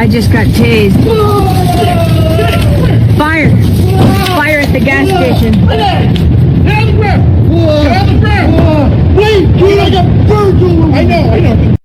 Guy just got tased. Fire! Fire at the gas station.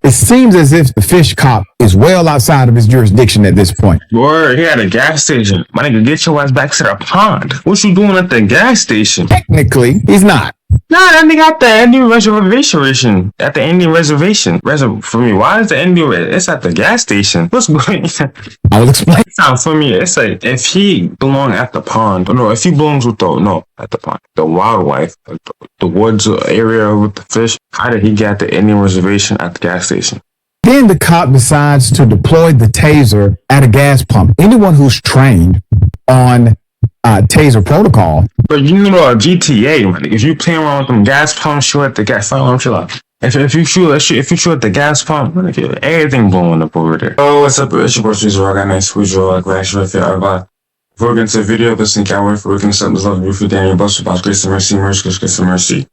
It seems as if the fish cop is well outside of his jurisdiction at this point. Word, he at a gas station. My nigga, get your ass back to the pond. What you doing at the gas station? Technically, he's not. Nah, that nigga at the Indian reservation. At the Indian reservation. For me, why is the Indian? It's at the gas station. What's going on? I will explain. It's not for me. It's like if he belong at the pond, or no, if he belongs with at the pond, the wildlife, like the woods area with the fish. How did he get at the Indian reservation at the gas station? Then the cop decides to deploy the taser at a gas pump. Anyone who's trained on taser protocol. But you know GTA, man. If you play around with them gas pumps, shoot at the gas. Chill out. If you shoot at the gas pump, man, everything blowing up over there. Oh, what's up? It's your boy Weezer. I got nice Weezer. Like last year, before we get into the video, listen, can't wait for we can set this love roof with Daniel Buster about grace and mercy, grace and mercy.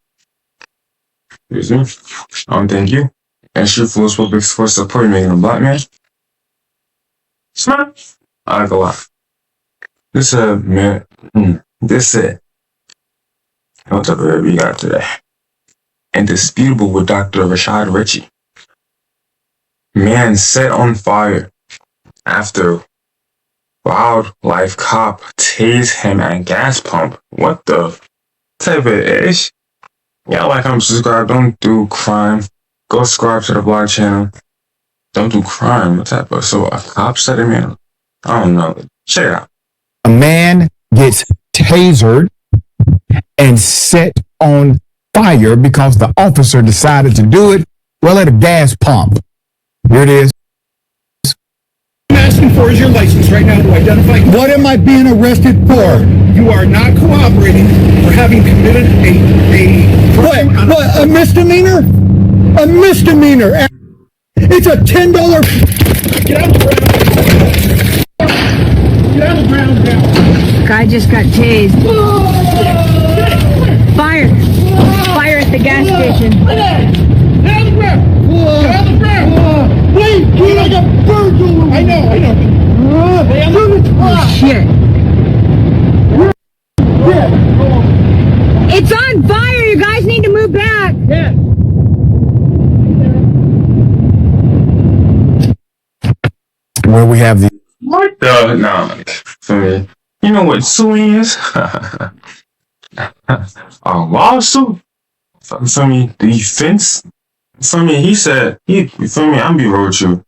Excuse me. Thank you. And shoot for us public for support making a black man. Smart. I like a lot. This man. This what type of we got today? Indisputable with Dr. Rashad Ritchie. Man set on fire after wildlife cop tased him at gas pump. What the type of ish? Yeah, like I'm subscribed. Don't do crime. Go subscribe to the blog channel. Don't do crime. What type of? So a cop set him in. I don't know. Check it out. A man gets tasered and set on fire because the officer decided to do it, well, at a gas pump. Here it is. I'm asking for is your license right now to identify. What am I being arrested for? You are not cooperating for having committed a misdemeanor? A misdemeanor. It's a $10. Get out of the ground. Get out of the ground now. Guy just got tased. Fire! Fire at the gas station. Get out of the ground. Get out of the ground. Wait, dude, I got birds over me. I know. Oh, shit. It's on fire! You guys need to move back! Yeah. Where we have the... What the? Nah, for me. You know what suing is? A lawsuit? For me, the defense? For me, he said, for me, I'm be real with you.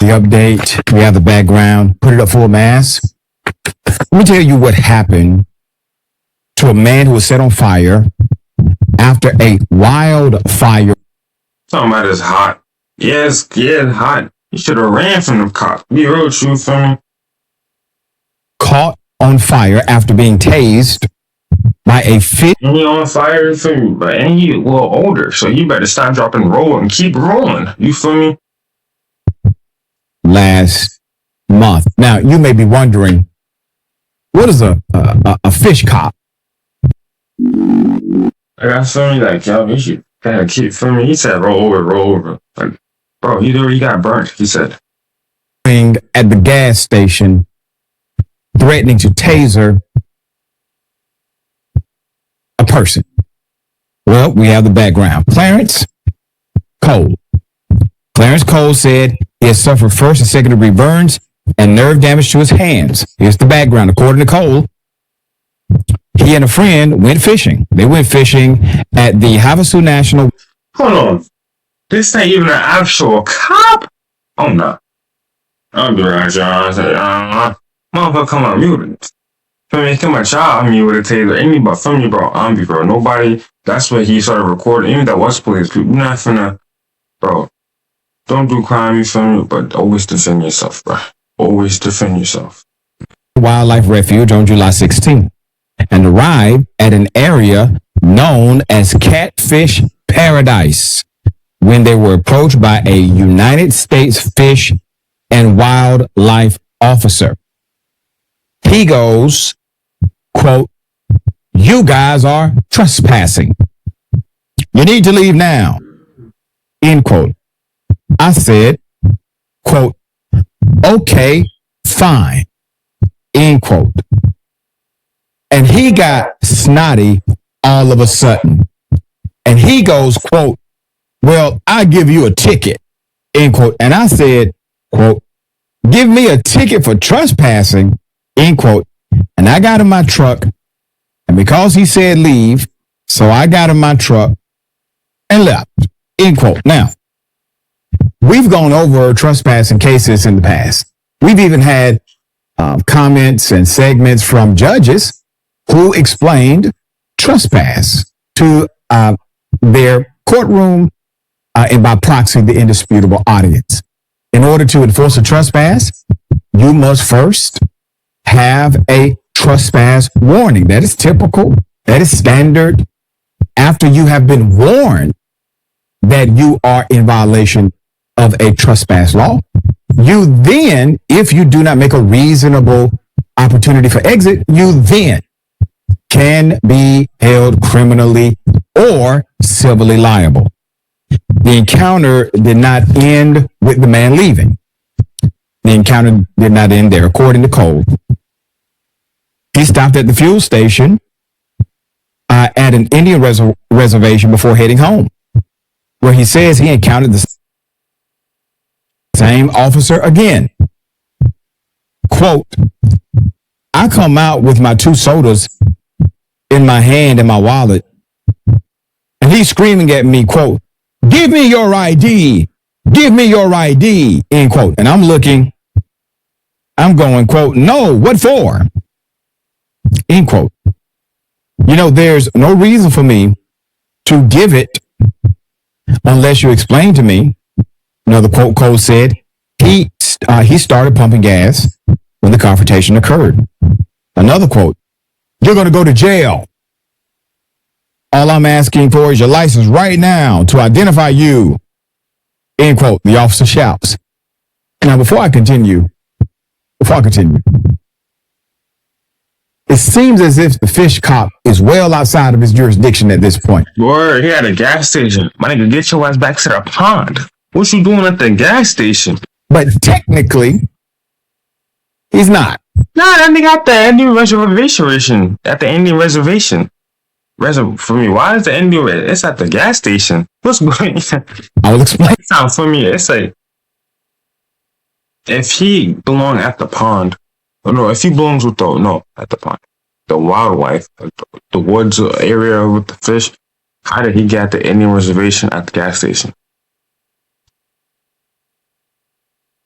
The update, we have the background, put it up full mass. Let me tell you what happened to a man who was set on fire after a wildfire. Talking about it's hot. Yes, yeah, it's hot. You should have ran from the cop. Be real with you, for me. Caught on fire after being tased by a fish. And he on fire, for me, but and he a little older, so you better stop, drop, and roll and keep rolling. You feel me? Last month. Now, you may be wondering, what is a fish cop? I got something like, yo, you should kind of keep, for me. He said, roll over. Like, bro, he got burnt, he said. At the gas station, threatening to taser a person. Well, we have the background. Clarence Cole. Clarence Cole said he has suffered first and second degree burns and nerve damage to his hands. Here's the background. According to Cole, he and a friend went fishing. They went fishing at the Havasu National. Hold on. This ain't even an actual cop? Oh, no. I'll be right, y'all. Motherfucker, come on, mute. For me, come on, child. I mean, with a taser. Anybody, for me, bro, I'm be bro. Nobody, that's where he started recording. Even that was police. You're not finna, bro. Don't do crime, you feel me? But always defend yourself, bro. Always defend yourself. Wildlife Refuge on July 16th and arrived at an area known as Catfish Paradise when they were approached by a United States Fish and Wildlife officer. He goes, quote, "You guys are trespassing. You need to leave now." End quote. I said, quote, okay, fine, end quote. And he got snotty all of a sudden. And he goes, quote, well, I'll give you a ticket, end quote. And I said, quote, give me a ticket for trespassing, end quote. And I got in my truck. And because he said leave, so I got in my truck and left, end quote. Now, we've gone over trespassing cases in the past. We've even had comments and segments from judges who explained trespass to their courtroom and by proxy, the indisputable audience. In order to enforce a trespass, you must first have a trespass warning. That is typical. That is standard. After you have been warned that you are in violation of a trespass law, you then, if you do not make a reasonable opportunity for exit, you then can be held criminally or civilly liable. The encounter did not end with the man leaving. The encounter did not end there, according to Cole. He stopped at the fuel station at an Indian reservation before heading home, where he says he encountered the same officer again. Quote, I come out with my 2 sodas in my hand and my wallet, and he's screaming at me, quote, give me your ID, give me your ID, end quote. And I'm going, quote, no, what for? End quote. You know, there's no reason for me to give it unless you explain to me. Another quote Cole said, he started pumping gas when the confrontation occurred. Another quote, you're going to go to jail. All I'm asking for is your license right now to identify you. End quote. The officer shouts. Now, before I continue, it seems as if the fish cop is well outside of his jurisdiction at this point. Boy, he at a gas station. My nigga, get your ass back to the pond. What you doing at the gas station? But technically, he's not. Nah, that nigga at the Indian reservation. At the Indian reservation. For me, why is the Indian? It's at the gas station. What's going on? I will explain. It sounds for me. It's like if he belong at the pond, or no, if he belongs with at the pond, the wildlife, the woods area with the fish. How did he get the Indian reservation at the gas station?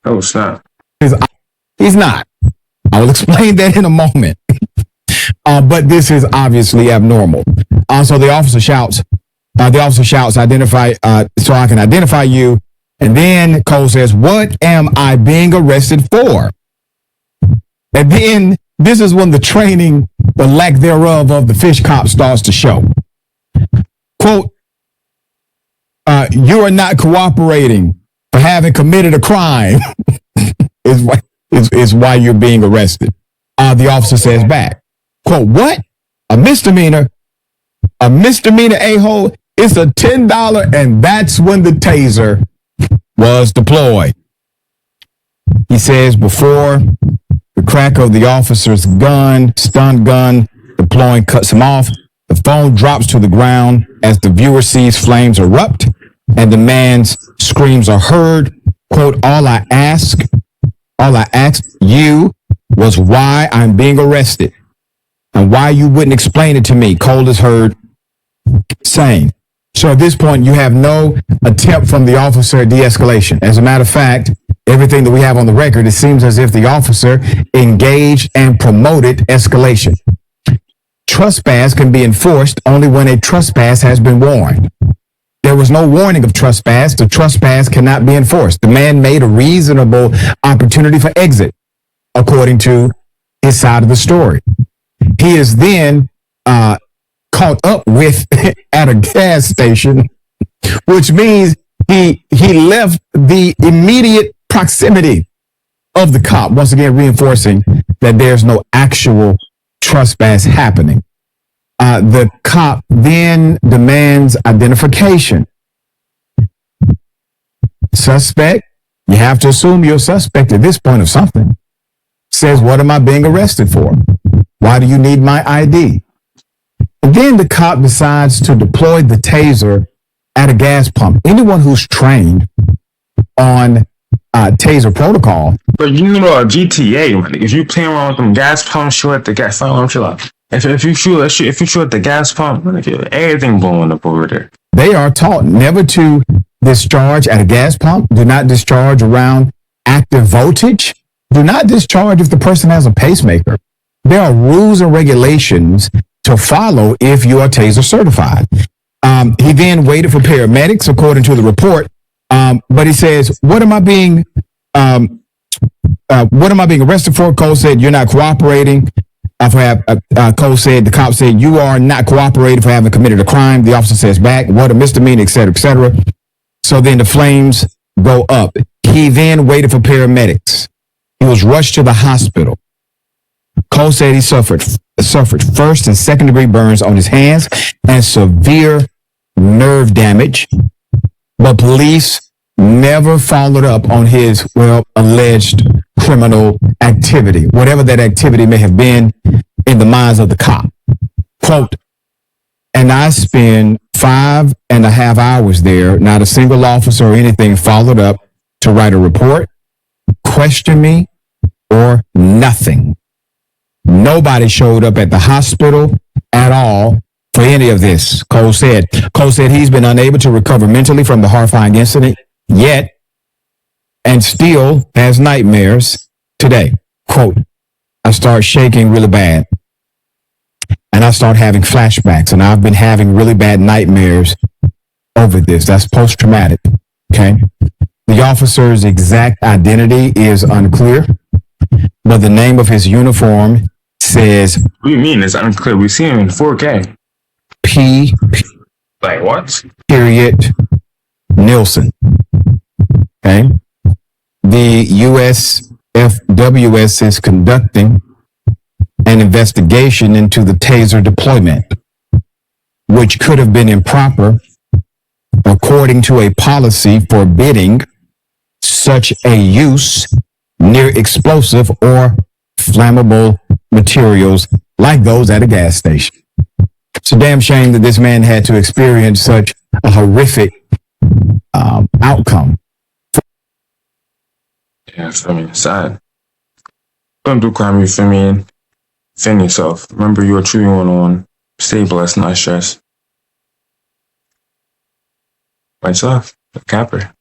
Oh, snap. He's not. I will explain that in a moment. But this is obviously abnormal. So the officer shouts, identify, so I can identify you. And then Cole says, what am I being arrested for? And then this is when the training, the lack thereof of the fish cop starts to show. Quote, you are not cooperating for having committed a crime is why you're being arrested. The officer says back, quote, what? A misdemeanor? A misdemeanor, a-hole? It's a $10, and that's when the taser was deployed. He says before the crack of the officer's stun gun deploying cuts him off, the phone drops to the ground as the viewer sees flames erupt and the man's screams are heard. Quote, all I asked you was why I'm being arrested and why you wouldn't explain it to me, Cole is heard saying. So at this point, you have no attempt from the officer at de-escalation. As a matter of fact, everything that we have on the record, it seems as if the officer engaged and promoted escalation. Trespass can be enforced only when a trespass has been warned. There was no warning of trespass. The trespass cannot be enforced. The man made a reasonable opportunity for exit, according to his side of the story. He is then caught up with at a gas station, which means he left the immediate proximity of the cop, once again reinforcing that there's no actual trespass happening. The cop then demands identification. Suspect You have to assume you're a suspect at this point of something. Says, what am I being arrested for? Why do you need my ID? And then the cop decides to deploy the taser at a gas pump. Anyone who's trained on taser protocol. But you know, GTA, man, if you play around with them gas pumps, shoot at the gas, if you shoot at the gas pump, man, everything blowing up over there. They are taught never to discharge at a gas pump. Do not discharge around active voltage. Do not discharge if the person has a pacemaker. There are rules and regulations to follow if you are taser certified. He then waited for paramedics, according to the report. But he says, what am I being arrested for? Cole said, you're not cooperating. Cole said, the cop said, you are not cooperating for having committed a crime. The officer says back, what a misdemeanor, et cetera, et cetera. So then the flames go up. He then waited for paramedics. He was rushed to the hospital. Cole said he suffered first and second degree burns on his hands and severe nerve damage. But police never followed up on his, alleged criminal activity, whatever that activity may have been in the minds of the cop. Quote, and I spent 5.5 hours there. Not a single officer or anything followed up to write a report, question me, or nothing. Nobody showed up at the hospital at all for any of this, Cole said. Cole said he's been unable to recover mentally from the horrifying incident yet and still has nightmares today. Quote, I start shaking really bad and I start having flashbacks, and I've been having really bad nightmares over this. That's post-traumatic, okay? The officer's exact identity is unclear, but the name of his uniform says... What do you mean it's unclear? We see him in 4K. P. Like what? Period. Nielsen. Okay. The USFWS is conducting an investigation into the taser deployment, which could have been improper according to a policy forbidding such a use near explosive or flammable materials like those at a gas station. It's a damn shame that this man had to experience such a horrific outcome. Yes, I mean, it's sad. Don't do crime, you feel me? Defend yourself. Remember, you're a true one. Stay blessed, not stressed. Myself, the capper.